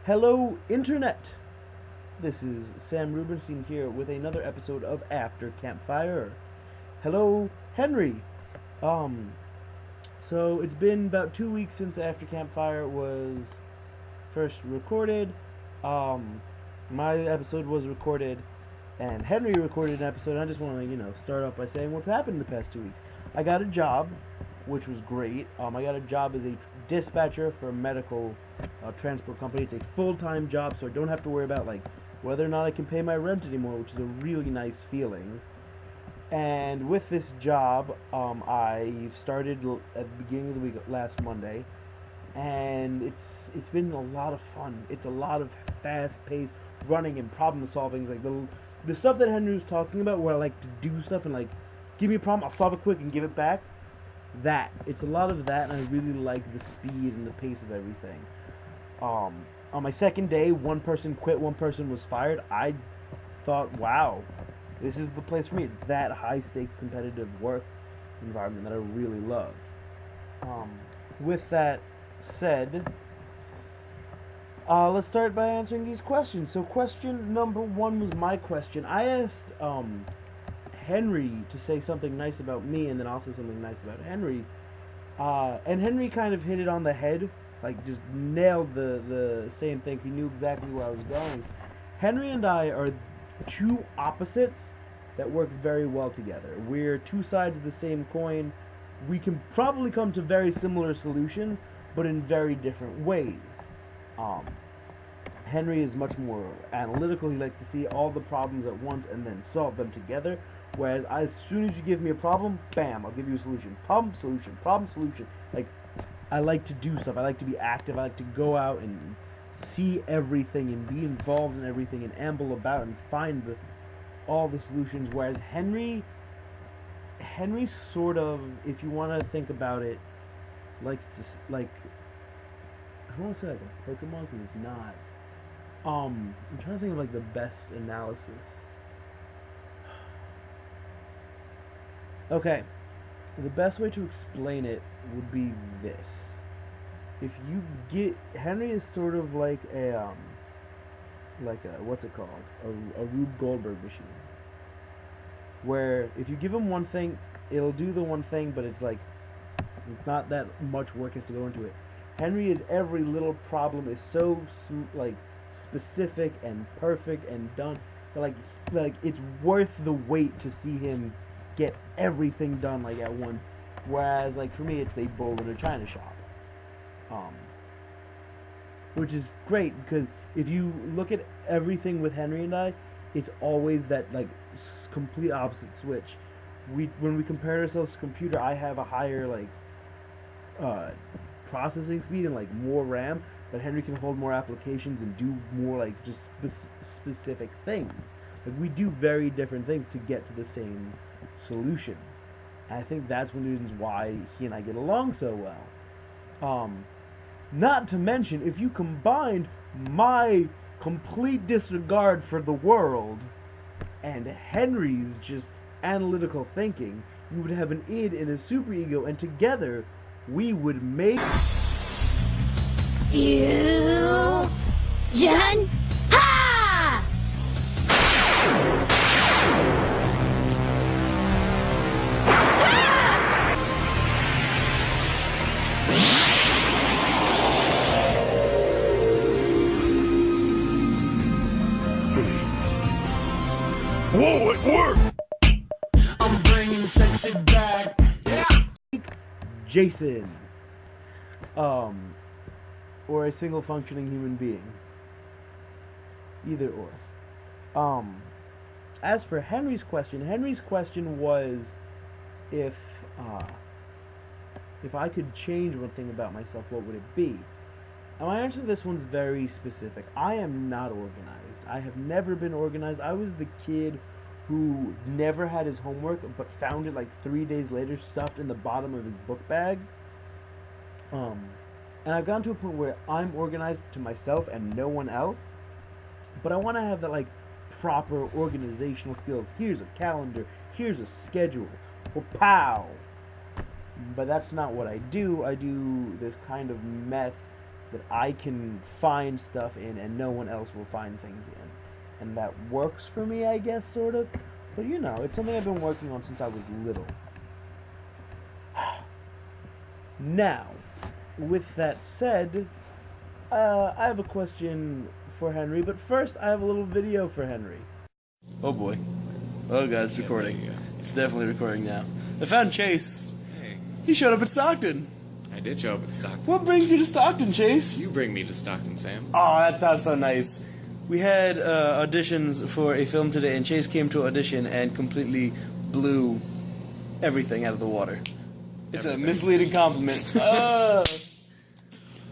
Hello, Internet! This is Sam Rubenstein here with another episode of After Campfire. Hello, Henry! Um, so it's been about 2 weeks since After Campfire was first recorded. Um, my episode was recorded, and Henry recorded an episode. And I just want to, start off by saying what's happened in the past 2 weeks. I got a job, which was great. I got a job as a dispatcher for a medical transport company. It's a full-time job, so I don't have to worry about whether or not I can pay my rent anymore, which is a really nice feeling. And with this job, I started at the beginning of the week last Monday, and it's been a lot of fun. It's a lot of fast-paced running and problem solving, like the stuff that Henry was talking about, where I like to do stuff and give me a problem, I'll solve it quick and give it back. It's a lot of that, and I really like the speed and the pace of everything. On my second day, one person quit, one person was fired. I thought, wow, this is the place for me. It's that high stakes competitive work environment that I really love. With that said, let's start by answering these questions. So question number one was my question. I asked Henry to say something nice about me, and then I'll say something nice about Henry. And Henry kind of hit it on the head, just nailed the same thing. He knew exactly where I was going. Henry and I are two opposites that work very well together. We're two sides of the same coin. We can probably come to very similar solutions, but in very different ways. Henry is much more analytical. He likes to see all the problems at once and then solve them together. Whereas as soon as you give me a problem, bam, I'll give you a solution. Problem, solution, problem, solution. I like to do stuff. I like to be active. I like to go out and see everything and be involved in everything and amble about and find all the solutions. Whereas Henry sort of, if you want to think about it, likes to, I don't want to say like a Pokemon because it's not. I'm trying to think of the best analysis. Okay, the best way to explain it would be this. If you get Henry is sort of like a what's it called? A Rube Goldberg machine. Where if you give him one thing, it'll do the one thing, but it's not that much work has to go into it. Henry is every little problem is so specific and perfect and done. It's worth the wait to see him get everything done at once. Whereas for me, it's a bull in a china shop. Which is great because if you look at everything with Henry and I, it's always that complete opposite switch. When we compare ourselves to computer, I have a higher processing speed and more RAM, but Henry can hold more applications and do more just specific things. We do very different things to get to the same solution. And I think that's one of the reasons why he and I get along so well. Not to mention, if you combined my complete disregard for the world and Henry's just analytical thinking, you would have an id and a superego, and together we would make Fusion. Ha! Whoa, it worked! I'm bringing sexy back. Yeah. Jason. Or a single functioning human being. Either or. As for Henry's question was if I could change one thing about myself, what would it be? And my answer to this one's very specific. I am not organized. I have never been organized. I was the kid who never had his homework but found it 3 days later stuffed in the bottom of his book bag. And I've gotten to a point where I'm organized to myself and no one else, but I want to have that proper organizational skills. Here's a calendar, here's a schedule, well, pow. But that's not what I do. I do this kind of mess that I can find stuff in and no one else will find things in. And that works for me, I guess, sort of. But you know, it's something I've been working on since I was little. Now, with that said, I have a question for Henry, but first I have a little video for Henry. Oh boy. Oh god, it's recording. It's definitely recording now. I found Chase. Hey, He showed up at Stockton. I did show up at Stockton. What brings you to Stockton, Chase? You bring me to Stockton, Sam. Oh, that's so nice. We had auditions for a film today, and Chase came to audition and completely blew everything out of the water. It's a misleading compliment.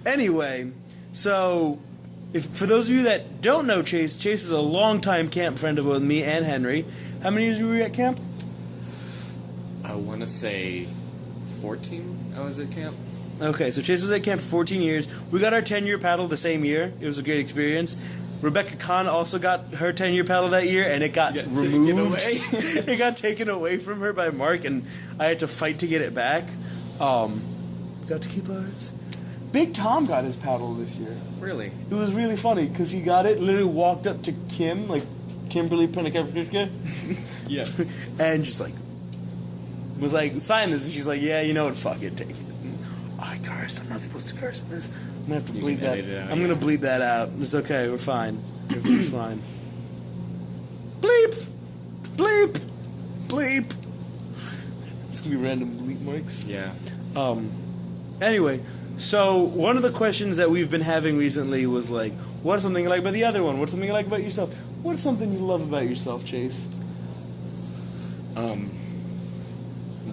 Anyway, so for those of you that don't know Chase, Chase is a longtime camp friend of both me and Henry. How many years were you at camp? I want to say 14 I was at camp. Okay, so Chase was at camp for 14 years. We got our 10-year paddle the same year. It was a great experience. Rebecca Kahn also got her 10-year paddle that year, and it got removed. It got taken away from her by Mark, and I had to fight to get it back. Got to keep ours. Big Tom got his paddle this year. Really? It was really funny, because he got it, literally walked up to Kim, like Kimberly Pennikavka, Yeah. and just like, was like, sign this, and she's like, yeah, you know what, fuck it, take it. I cursed. I'm not supposed to curse in this. I'm gonna have to bleep that. I'm gonna bleep that out. It's okay. We're fine. Everything's fine. Bleep, bleep, bleep. It's gonna be random bleep marks. Yeah. Anyway, so one of the questions that we've been having recently was like, what's something you like about the other one? What's something you like about yourself? What's something you love about yourself, Chase?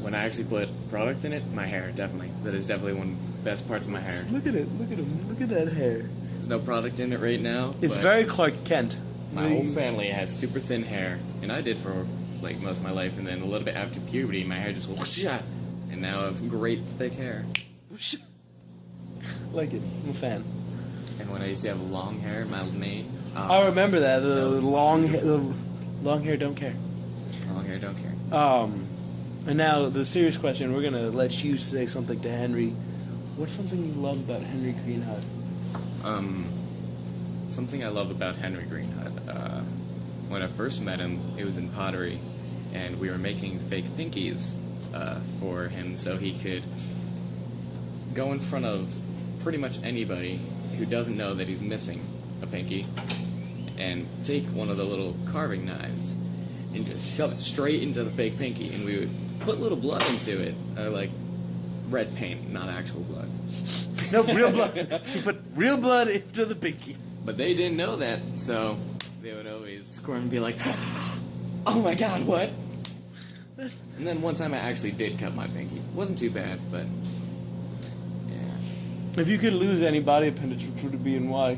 When I actually put product in it, my hair, definitely. That is definitely one of the best parts of my hair. Look at it. Look at him. Look at that hair. There's no product in it right now. It's but very Clark Kent. My whole family has super thin hair, and I did for like most of my life, and then a little bit after puberty, my hair just whoosh, and now I have great thick hair. Like it. I'm a fan. And when I used to have long hair, my mane. I remember that. The long hair don't care. Long hair don't care. And now the serious question. We're gonna let you say something to Henry. What's something you love about Henry Greenhut? Something I love about Henry Greenhut. When I first met him, it was in pottery, and we were making fake pinkies for him so he could go in front of pretty much anybody who doesn't know that he's missing a pinky and take one of the little carving knives and just shove it straight into the fake pinky, and we would put little blood into it, like red paint, not actual blood. No, real blood. You put real blood into the pinky. But they didn't know that, so they would always squirm and be like, oh my god, what? And then one time I actually did cut my pinky. Wasn't too bad, but yeah. If you could lose any body appendage, which would it be and why?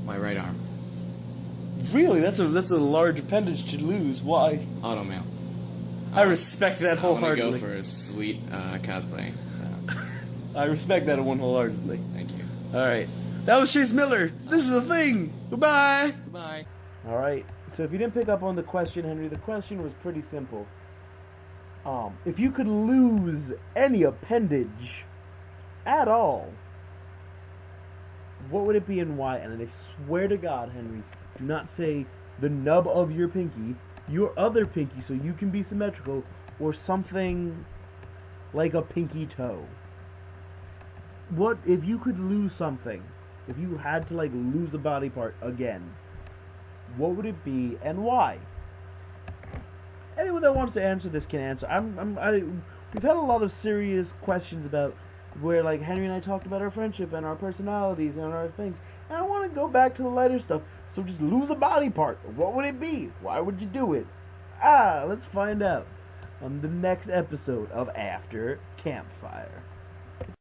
My right arm. Really? That's a large appendage to lose. Why? Automail. I respect that I want to wholeheartedly. go for a sweet cosplay, so I respect that one wholeheartedly. thank you. All right. That was Chase Miller. This is a thing. Goodbye. Goodbye. All right. So if you didn't pick up on the question, Henry, the question was pretty simple. If you could lose any appendage at all, what would it be and why? And I swear to God, Henry, do not say the nub of your pinky, your other pinky, so you can be symmetrical, or something like a pinky toe. What if you could lose something? If you had to like lose a body part again, what would it be and why? Anyone that wants to answer this can answer. We've had a lot of serious questions about where like Henry and I talked about our friendship and our personalities and our things. And I want to go back to the lighter stuff. So just lose a body part. What would it be? Why would you do it? Let's find out on the next episode of After Campfire.